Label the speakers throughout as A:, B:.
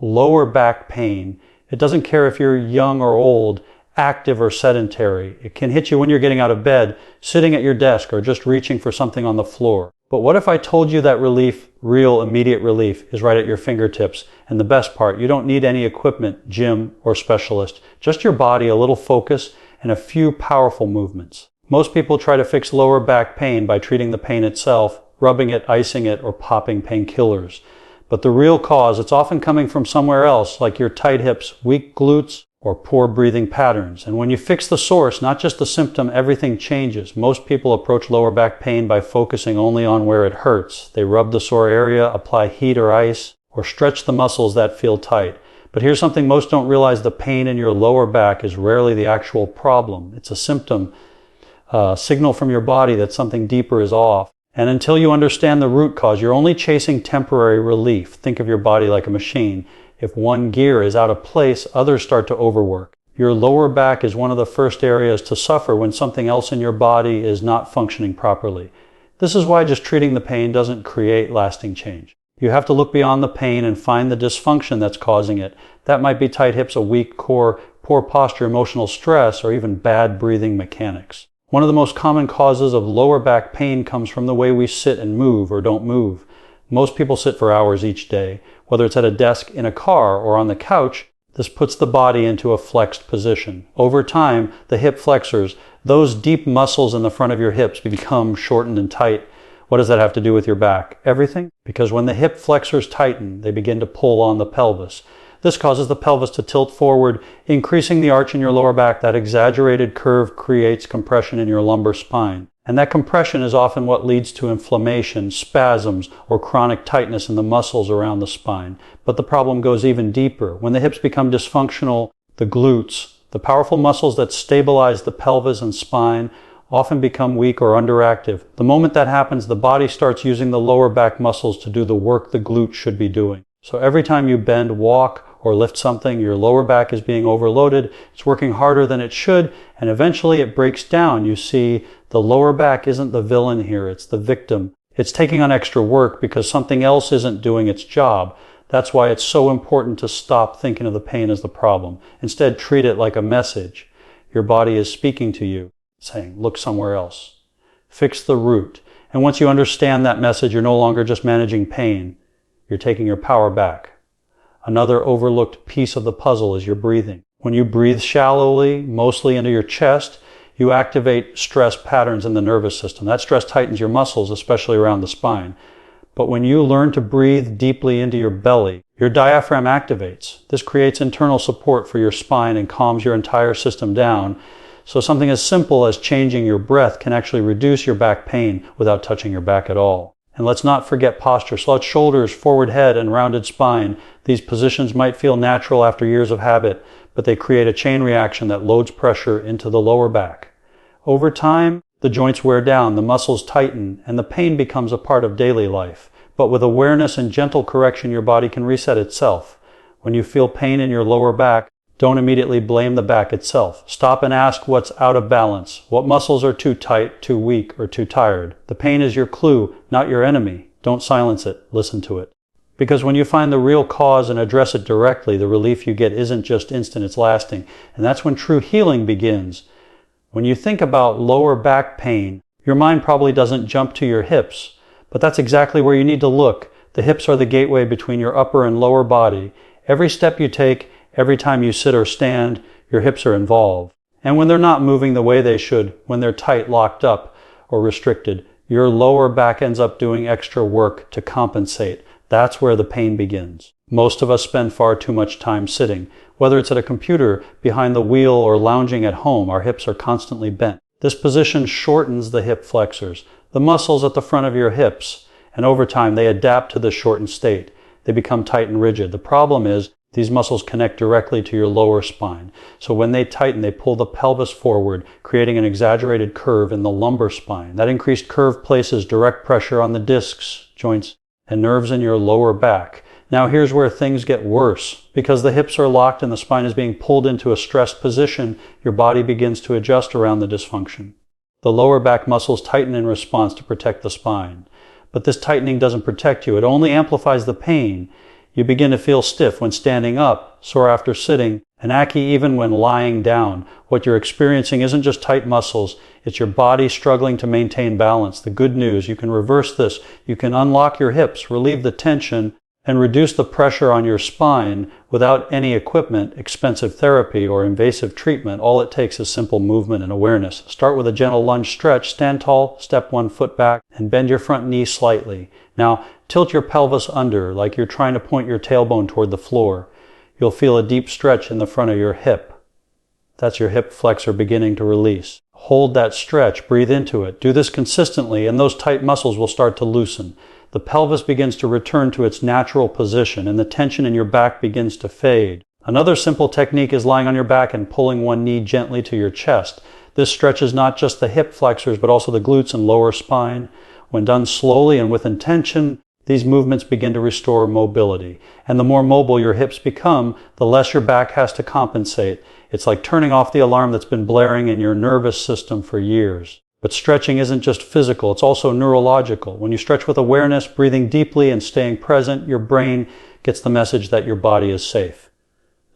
A: lower back pain, it doesn't care if you're young or old, active or sedentary. It can hit you when you're getting out of bed, sitting at your desk, or just reaching for something on the floor. But what if I told you that relief, real immediate relief, is right at your fingertips? And the best part, you don't need any equipment, gym, or specialist. Just your body, a little focus, and a few powerful movements. Most people try to fix lower back pain by treating the pain itself, rubbing it, icing it, or popping painkillers. But the real cause, it's often coming from somewhere else, like your tight hips, weak glutes, or poor breathing patterns. And when you fix the source, not just the symptom, everything changes. Most people approach lower back pain by focusing only on where it hurts. They rub the sore area, apply heat or ice, or stretch the muscles that feel tight. But here's something most don't realize: the pain in your lower back is rarely the actual problem. It's a symptom, a signal from your body that something deeper is off. And until you understand the root cause, you're only chasing temporary relief. Think of your body like a machine. If one gear is out of place, others start to overwork. Your lower back is one of the first areas to suffer when something else in your body is not functioning properly. This is why just treating the pain doesn't create lasting change. You have to look beyond the pain and find the dysfunction that's causing it. That might be tight hips, a weak core, poor posture, emotional stress, or even bad breathing mechanics. One of the most common causes of lower back pain comes from the way we sit and move or don't move. Most people sit for hours each day. Whether it's at a desk, in a car, or on the couch, this puts the body into a flexed position. Over time, the hip flexors, those deep muscles in the front of your hips, become shortened and tight. What does that have to do with your back? Everything. Because when the hip flexors tighten, they begin to pull on the pelvis. This causes the pelvis to tilt forward, increasing the arch in your lower back. That exaggerated curve creates compression in your lumbar spine. And that compression is often what leads to inflammation, spasms, or chronic tightness in the muscles around the spine. But the problem goes even deeper. When the hips become dysfunctional, the glutes, the powerful muscles that stabilize the pelvis and spine, often become weak or underactive. The moment that happens, the body starts using the lower back muscles to do the work the glute should be doing. So every time you bend, walk, or lift something, your lower back is being overloaded. It's working harder than it should, and eventually it breaks down. You see, the lower back isn't the villain here, it's the victim. It's taking on extra work because something else isn't doing its job. That's why it's so important to stop thinking of the pain as the problem. Instead, treat it like a message. Your body is speaking to you, saying, look somewhere else. Fix the root. And once you understand that message, you're no longer just managing pain. You're taking your power back. Another overlooked piece of the puzzle is your breathing. When you breathe shallowly, mostly into your chest, you activate stress patterns in the nervous system. That stress tightens your muscles, especially around the spine. But when you learn to breathe deeply into your belly, your diaphragm activates. This creates internal support for your spine and calms your entire system down. So something as simple as changing your breath can actually reduce your back pain without touching your back at all. And let's not forget posture. Slouched shoulders, forward head, and rounded spine. These positions might feel natural after years of habit, but they create a chain reaction that loads pressure into the lower back. Over time, the joints wear down, the muscles tighten, and the pain becomes a part of daily life. But with awareness and gentle correction, your body can reset itself. When you feel pain in your lower back, don't immediately blame the back itself. Stop and ask what's out of balance. What muscles are too tight, too weak, or too tired? The pain is your clue, not your enemy. Don't silence it. Listen to it. Because when you find the real cause and address it directly, the relief you get isn't just instant, it's lasting. And that's when true healing begins. When you think about lower back pain, your mind probably doesn't jump to your hips, but that's exactly where you need to look. The hips are the gateway between your upper and lower body. Every step you take, every time you sit or stand, your hips are involved. And when they're not moving the way they should, when they're tight, locked up, or restricted, your lower back ends up doing extra work to compensate. That's where the pain begins. Most of us spend far too much time sitting. Whether it's at a computer, behind the wheel, or lounging at home, our hips are constantly bent. This position shortens the hip flexors, the muscles at the front of your hips, and over time they adapt to the shortened state. They become tight and rigid. The problem is, these muscles connect directly to your lower spine. So when they tighten, they pull the pelvis forward, creating an exaggerated curve in the lumbar spine. That increased curve places direct pressure on the discs, joints, and nerves in your lower back. Now here's where things get worse. Because the hips are locked and the spine is being pulled into a stressed position, your body begins to adjust around the dysfunction. The lower back muscles tighten in response to protect the spine. But this tightening doesn't protect you. It only amplifies the pain. You begin to feel stiff when standing up, sore after sitting, and achy even when lying down. What you're experiencing isn't just tight muscles, it's your body struggling to maintain balance. The good news, you can reverse this. You can unlock your hips, relieve the tension, and reduce the pressure on your spine without any equipment, expensive therapy, or invasive treatment. All it takes is simple movement and awareness. Start with a gentle lunge stretch. Stand tall, step 1 foot back, and bend your front knee slightly. Now, tilt your pelvis under like you're trying to point your tailbone toward the floor. You'll feel a deep stretch in the front of your hip. That's your hip flexor beginning to release. Hold that stretch, breathe into it. Do this consistently, and those tight muscles will start to loosen. The pelvis begins to return to its natural position, and the tension in your back begins to fade. Another simple technique is lying on your back and pulling one knee gently to your chest. This stretches not just the hip flexors, but also the glutes and lower spine. When done slowly and with intention, these movements begin to restore mobility. And the more mobile your hips become, the less your back has to compensate. It's like turning off the alarm that's been blaring in your nervous system for years. But stretching isn't just physical, it's also neurological. When you stretch with awareness, breathing deeply and staying present, your brain gets the message that your body is safe.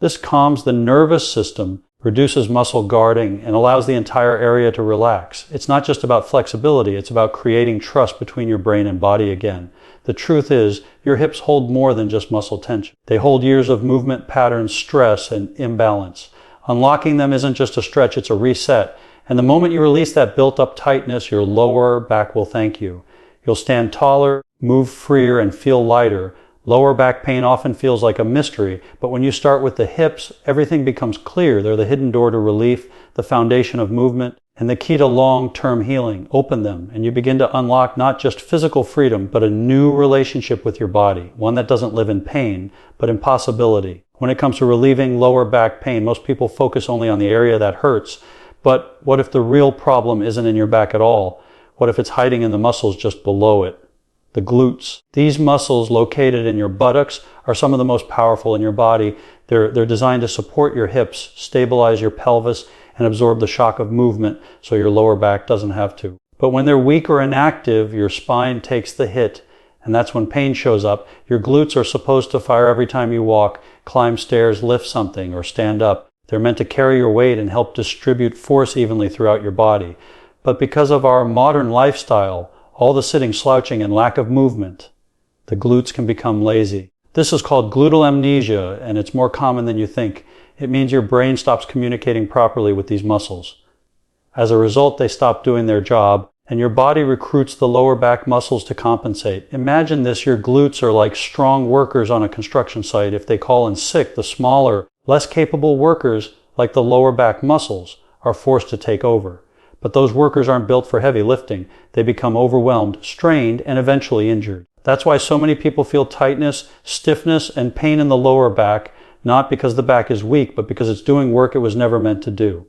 A: This calms the nervous system, reduces muscle guarding, and allows the entire area to relax. It's not just about flexibility, it's about creating trust between your brain and body again. The truth is, your hips hold more than just muscle tension. They hold years of movement patterns, stress, and imbalance. Unlocking them isn't just a stretch, it's a reset. And the moment you release that built-up tightness, your lower back will thank you. You'll stand taller, move freer, and feel lighter. Lower back pain often feels like a mystery, but when you start with the hips, everything becomes clear. They're the hidden door to relief, the foundation of movement, and the key to long-term healing. Open them, and you begin to unlock not just physical freedom, but a new relationship with your body, one that doesn't live in pain, but in possibility. When it comes to relieving lower back pain, most people focus only on the area that hurts. But what if the real problem isn't in your back at all? What if it's hiding in the muscles just below it? The glutes. These muscles located in your buttocks are some of the most powerful in your body. They're designed to support your hips, stabilize your pelvis, and absorb the shock of movement so your lower back doesn't have to. But when they're weak or inactive, your spine takes the hit, and that's when pain shows up. Your glutes are supposed to fire every time you walk, climb stairs, lift something, or stand up. They're meant to carry your weight and help distribute force evenly throughout your body. But because of our modern lifestyle, all the sitting, slouching, and lack of movement, the glutes can become lazy. This is called gluteal amnesia, and it's more common than you think. It means your brain stops communicating properly with these muscles. As a result, they stop doing their job, and your body recruits the lower back muscles to compensate. Imagine this, your glutes are like strong workers on a construction site. If they call in sick, the smaller, less capable workers, like the lower back muscles, are forced to take over. But those workers aren't built for heavy lifting. They become overwhelmed, strained, and eventually injured. That's why so many people feel tightness, stiffness, and pain in the lower back, not because the back is weak, but because it's doing work it was never meant to do.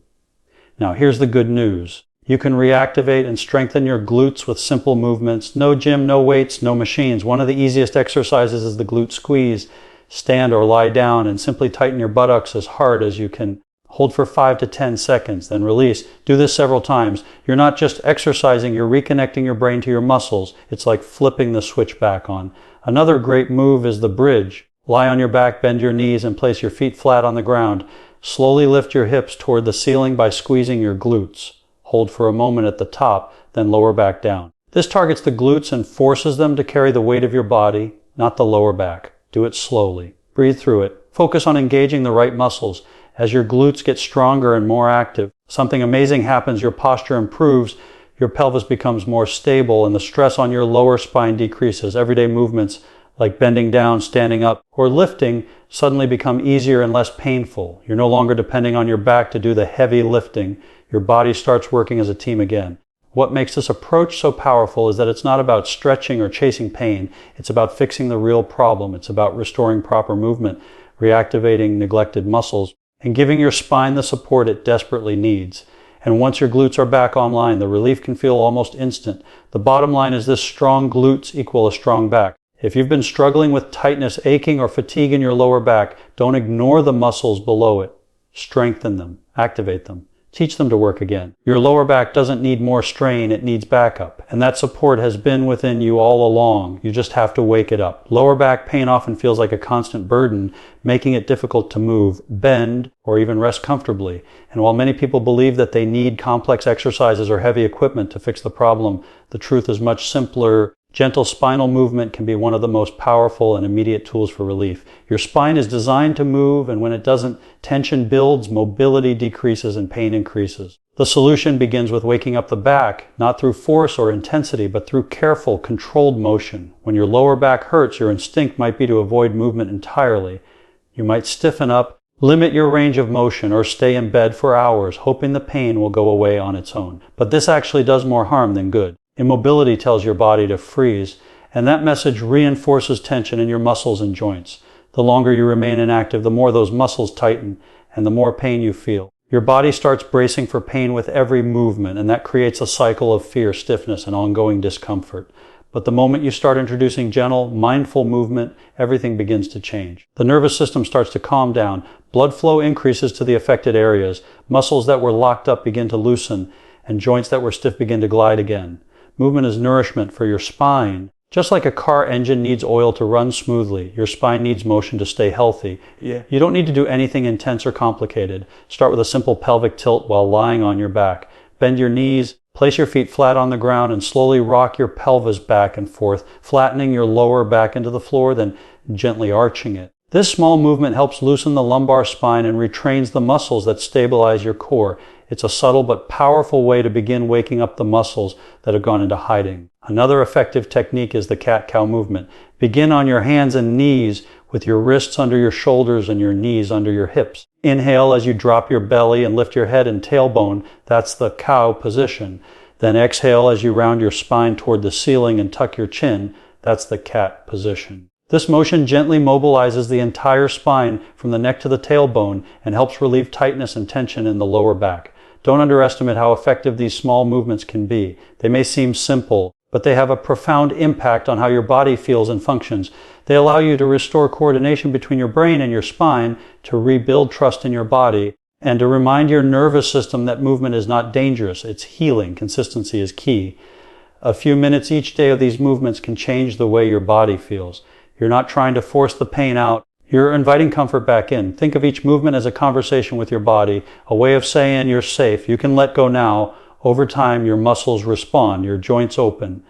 A: Now, here's the good news. You can reactivate and strengthen your glutes with simple movements. No gym, no weights, no machines. One of the easiest exercises is the glute squeeze. Stand or lie down and simply tighten your buttocks as hard as you can. Hold for 5 to 10 seconds, then release. Do this several times. You're not just exercising, you're reconnecting your brain to your muscles. It's like flipping the switch back on. Another great move is the bridge. Lie on your back, bend your knees, and place your feet flat on the ground. Slowly lift your hips toward the ceiling by squeezing your glutes. Hold for a moment at the top, then lower back down. This targets the glutes and forces them to carry the weight of your body, not the lower back. Do it slowly. Breathe through it. Focus on engaging the right muscles. As your glutes get stronger and more active, something amazing happens. Your posture improves, your pelvis becomes more stable, and the stress on your lower spine decreases. Everyday movements like bending down, standing up, or lifting suddenly become easier and less painful. You're no longer depending on your back to do the heavy lifting. Your body starts working as a team again. What makes this approach so powerful is that it's not about stretching or chasing pain. It's about fixing the real problem. It's about restoring proper movement, reactivating neglected muscles, and giving your spine the support it desperately needs. And once your glutes are back online, the relief can feel almost instant. The bottom line is this: strong glutes equal a strong back. If you've been struggling with tightness, aching, or fatigue in your lower back, don't ignore the muscles below it. Strengthen them. Activate them. teach them to work again. Your lower back doesn't need more strain, it needs backup. And that support has been within you all along. You just have to wake it up. Lower back pain often feels like a constant burden, making it difficult to move, bend, or even rest comfortably. And while many people believe that they need complex exercises or heavy equipment to fix the problem, the truth is much simpler. Gentle spinal movement can be one of the most powerful and immediate tools for relief. Your spine is designed to move, and when it doesn't, tension builds, mobility decreases, and pain increases. The solution begins with waking up the back, not through force or intensity, but through careful, controlled motion. When your lower back hurts, your instinct might be to avoid movement entirely. You might stiffen up, limit your range of motion, or stay in bed for hours, hoping the pain will go away on its own. But this actually does more harm than good. Immobility tells your body to freeze, and that message reinforces tension in your muscles and joints. The longer you remain inactive, the more those muscles tighten, and the more pain you feel. Your body starts bracing for pain with every movement, and that creates a cycle of fear, stiffness, and ongoing discomfort. But the moment you start introducing gentle, mindful movement, everything begins to change. The nervous system starts to calm down, blood flow increases to the affected areas, muscles that were locked up begin to loosen, and joints that were stiff begin to glide again. Movement is nourishment for your spine. Just like a car engine needs oil to run smoothly, your spine needs motion to stay healthy. You don't need to do anything intense or complicated. Start with a simple pelvic tilt while lying on your back. Bend your knees, place your feet flat on the ground, and slowly rock your pelvis back and forth, flattening your lower back into the floor, then gently arching it. This small movement helps loosen the lumbar spine and retrains the muscles that stabilize your core. It's a subtle but powerful way to begin waking up the muscles that have gone into hiding. Another effective technique is the cat-cow movement. Begin on your hands and knees with your wrists under your shoulders and your knees under your hips. Inhale as you drop your belly and lift your head and tailbone. That's the cow position. Then exhale as you round your spine toward the ceiling and tuck your chin. That's the cat position. This motion gently mobilizes the entire spine from the neck to the tailbone and helps relieve tightness and tension in the lower back. Don't underestimate how effective these small movements can be. They may seem simple, but they have a profound impact on how your body feels and functions. They allow you to restore coordination between your brain and your spine, to rebuild trust in your body, and to remind your nervous system that movement is not dangerous, it's healing. Consistency is key. A few minutes each day of these movements can change the way your body feels. You're not trying to force the pain out. You're inviting comfort back in. Think of each movement as a conversation with your body, a way of saying you're safe. You can let go now. Over time, your muscles respond, your joints open.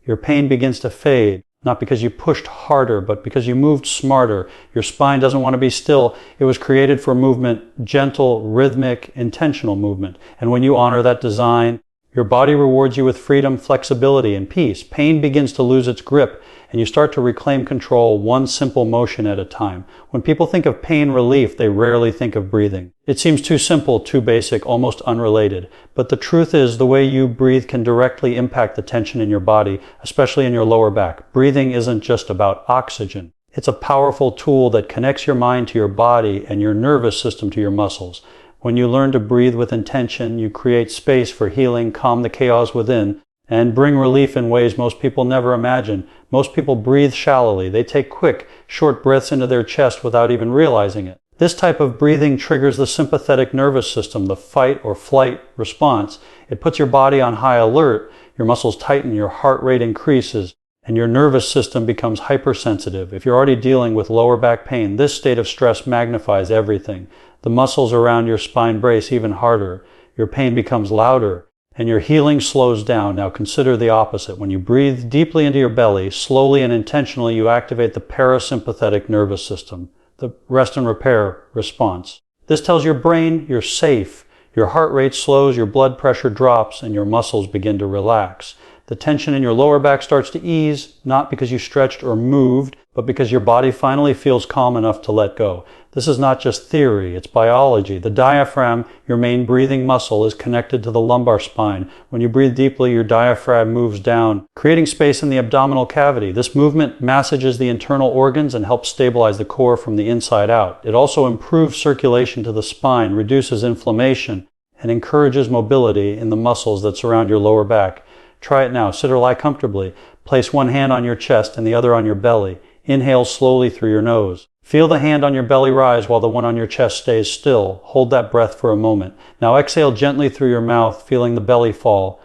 A: Your pain begins to fade, not because you pushed harder, but because you moved smarter. Your spine doesn't want to be still. It was created for movement, gentle, rhythmic, intentional movement. And when you honor that design, your body rewards you with freedom, flexibility, and peace. Pain begins to lose its grip, and you start to reclaim control one simple motion at a time. When people think of pain relief, they rarely think of breathing. It seems too simple, too basic, almost unrelated. But the truth is, the way you breathe can directly impact the tension in your body, especially in your lower back. Breathing isn't just about oxygen. It's a powerful tool that connects your mind to your body and your nervous system to your muscles. When you learn to breathe with intention, you create space for healing, calm the chaos within, and bring relief in ways most people never imagine. Most people breathe shallowly. They take quick, short breaths into their chest without even realizing it. This type of breathing triggers the sympathetic nervous system, the fight or flight response. It puts your body on high alert, your muscles tighten, your heart rate increases, and your nervous system becomes hypersensitive. If you're already dealing with lower back pain, this state of stress magnifies everything. The muscles around your spine brace even harder. Your pain becomes louder, and your healing slows down. Now consider the opposite. When you breathe deeply into your belly, slowly and intentionally, you activate the parasympathetic nervous system, the rest and repair response. This tells your brain you're safe. Your heart rate slows, your blood pressure drops, and your muscles begin to relax. The tension in your lower back starts to ease, not because you stretched or moved, but because your body finally feels calm enough to let go. This is not just theory, it's biology. The diaphragm, your main breathing muscle, is connected to the lumbar spine. When you breathe deeply, your diaphragm moves down, creating space in the abdominal cavity. This movement massages the internal organs and helps stabilize the core from the inside out. It also improves circulation to the spine, reduces inflammation, and encourages mobility in the muscles that surround your lower back. Try it now. Sit or lie comfortably. Place one hand on your chest and the other on your belly. Inhale slowly through your nose. Feel the hand on your belly rise while the one on your chest stays still. Hold that breath for a moment. Now exhale gently through your mouth, feeling the belly fall.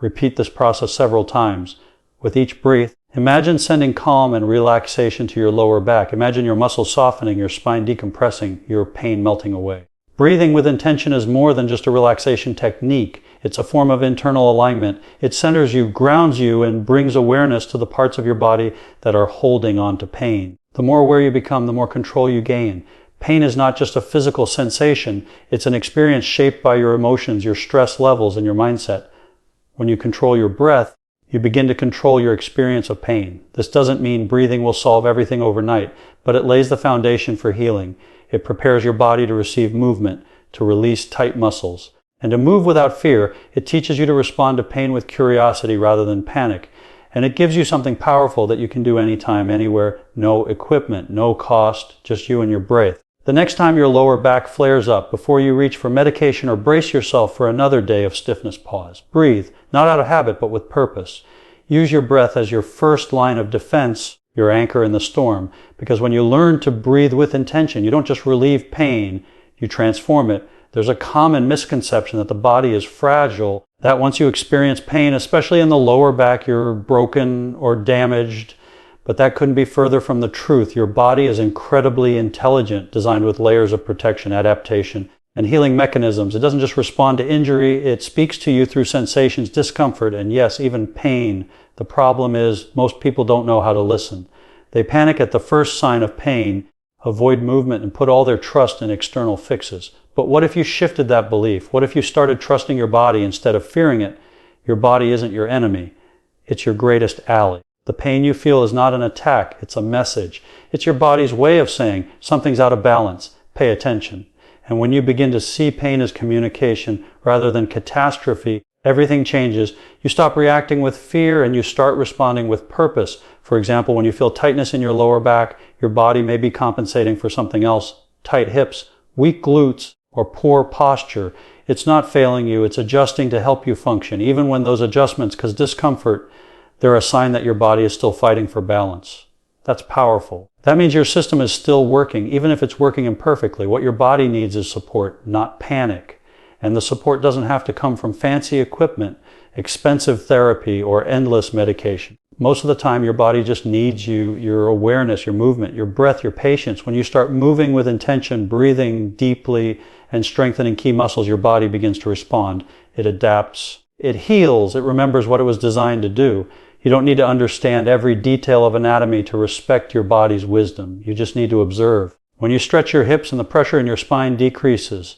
A: Repeat this process several times. With each breath, imagine sending calm and relaxation to your lower back. Imagine your muscles softening, your spine decompressing, your pain melting away. Breathing with intention is more than just a relaxation technique. It's a form of internal alignment. It centers you, grounds you, and brings awareness to the parts of your body that are holding on to pain. The more aware you become, the more control you gain. Pain is not just a physical sensation. It's an experience shaped by your emotions, your stress levels, and your mindset. When you control your breath, you begin to control your experience of pain. This doesn't mean breathing will solve everything overnight, but it lays the foundation for healing. It prepares your body to receive movement, to release tight muscles. And to move without fear, it teaches you to respond to pain with curiosity rather than panic. And it gives you something powerful that you can do anytime, anywhere, no equipment, no cost, just you and your breath. The next time your lower back flares up, before you reach for medication or brace yourself for another day of stiffness, pause. Breathe, not out of habit, but with purpose. Use your breath as your first line of defense, your anchor in the storm. Because when you learn to breathe with intention, you don't just relieve pain, you transform it. There's a common misconception that the body is fragile, that once you experience pain, especially in the lower back, you're broken or damaged. But that couldn't be further from the truth. Your body is incredibly intelligent, designed with layers of protection, adaptation, and healing mechanisms. It doesn't just respond to injury, it speaks to you through sensations, discomfort, and yes, even pain. The problem is most people don't know how to listen. They panic at the first sign of pain, avoid movement, and put all their trust in external fixes. But what if you shifted that belief? What if you started trusting your body instead of fearing it? Your body isn't your enemy. It's your greatest ally. The pain you feel is not an attack, it's a message. It's your body's way of saying something's out of balance. Pay attention. And when you begin to see pain as communication rather than catastrophe, everything changes. You stop reacting with fear and you start responding with purpose. For example, when you feel tightness in your lower back, your body may be compensating for something else. Tight hips, weak glutes, or poor posture. It's not failing you, it's adjusting to help you function. Even when those adjustments cause discomfort, they're a sign that your body is still fighting for balance. That's powerful. That means your system is still working, even if it's working imperfectly. What your body needs is support, not panic. And the support doesn't have to come from fancy equipment, expensive therapy, or endless medication. Most of the time, your body just needs you, your awareness, your movement, your breath, your patience. When you start moving with intention, breathing deeply, and strengthening key muscles, your body begins to respond. It adapts. It heals. It remembers what it was designed to do. You don't need to understand every detail of anatomy to respect your body's wisdom. You just need to observe. When you stretch your hips and the pressure in your spine decreases,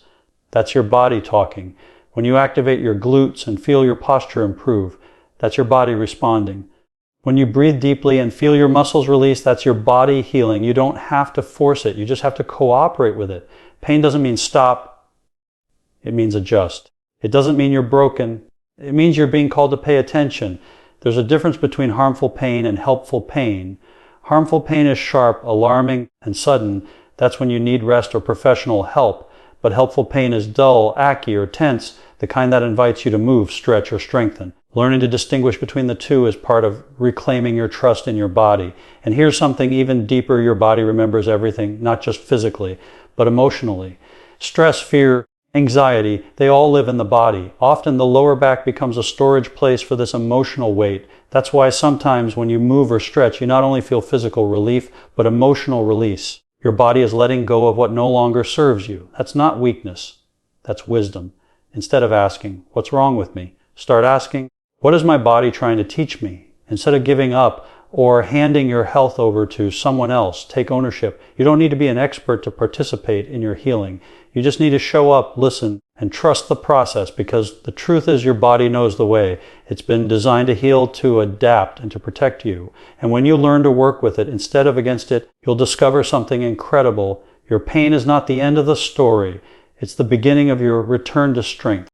A: that's your body talking. When you activate your glutes and feel your posture improve, that's your body responding. When you breathe deeply and feel your muscles release, that's your body healing. You don't have to force it. You just have to cooperate with it. Pain doesn't mean stop. It means adjust. It doesn't mean you're broken. It means you're being called to pay attention. There's a difference between harmful pain and helpful pain. Harmful pain is sharp, alarming, and sudden. That's when you need rest or professional help. But helpful pain is dull, achy, or tense, the kind that invites you to move, stretch, or strengthen. Learning to distinguish between the two is part of reclaiming your trust in your body. And here's something even deeper: your body remembers everything, not just physically, but emotionally. Stress, fear, anxiety, they all live in the body. Often the lower back becomes a storage place for this emotional weight. That's why sometimes when you move or stretch, you not only feel physical relief, but emotional release. Your body is letting go of what no longer serves you. That's not weakness. That's wisdom. Instead of asking, "What's wrong with me?" start asking, "What is my body trying to teach me?" Instead of giving up or handing your health over to someone else, take ownership. You don't need to be an expert to participate in your healing. You just need to show up, listen, and trust the process, because the truth is your body knows the way. It's been designed to heal, to adapt, and to protect you. And when you learn to work with it instead of against it, you'll discover something incredible. Your pain is not the end of the story. It's the beginning of your return to strength.